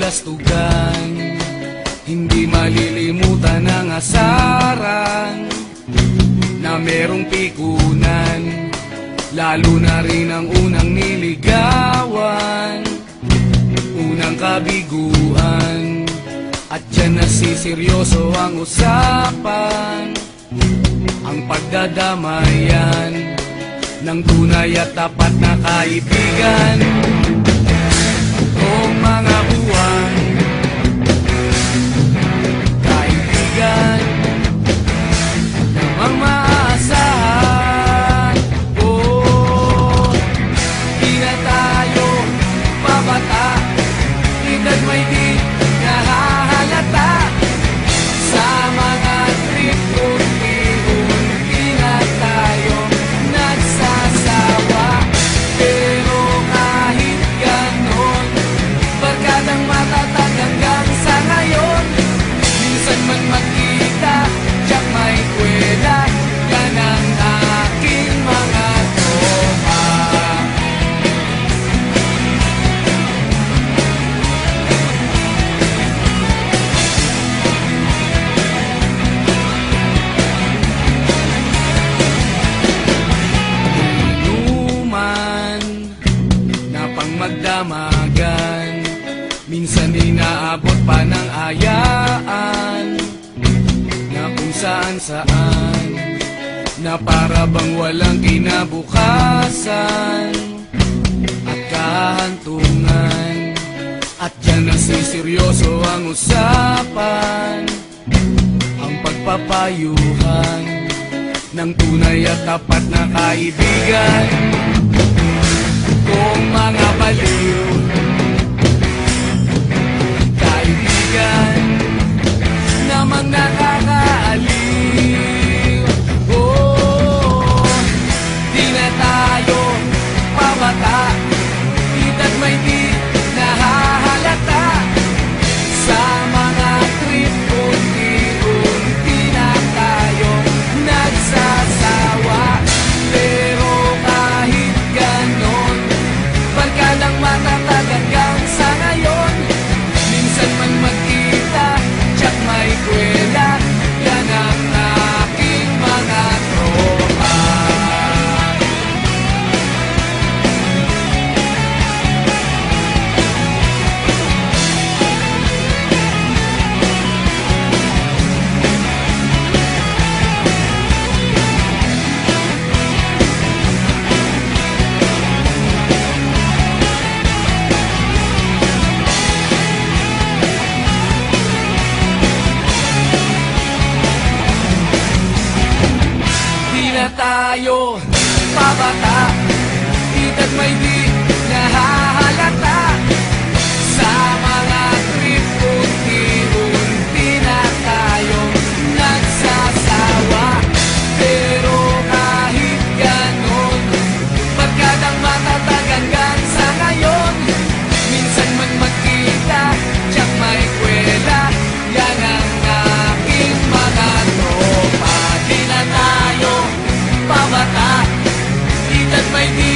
kastugan, hindi malilimutan ang asaran na merong pikunan, lalo na rin ang unang niligawan, unang kabiguan. At dyan nasiseryoso ang usapan, ang pagdadamayan ng tunay at tapat na kaibigan. Kung mga buwan, kaibigan namang maaasahan. Oh, di na tayo babata, edad may di nahahalata. Sa mga trip unti-unti na tayo nagsasawa. Pero kahit ganon, barkadang matatag hanggang sa ngayon. Minsan man magkita, tiyak may kwela, yan ang aking mga tropa. Inuman na pang magdamagan, minsan inaabot pa ng ayaan, na kung saan-saan, na para bang walang kinabukasan at kahantungan. At dyan nasiseryoso ang usapan, ang pagpapayuhan ng tunay at tapat na kaibigan. Kung mga baliw, kaibigan namang nakakaaliw. Oh, di na tayo pabata, edad may di nahahalata. Sa mga trip unti-unti na tayo nagsasawa. Pero kahit ganon, barkadang matatag hanggang sa ngayon. Minsan man magkita, tiyak may kwela, yan ang aking mga tropa. Di na tayo pabata, edad may di nahahalata. Sa mga trip unti-unti na tayo nagsasawa. Pero kahit ganon, barkadang matatag hanggang sa ngayon. Minsan man magkita, tiyak may kwela, yan ang aking mga tropa. Di na tayo pabata, edad may di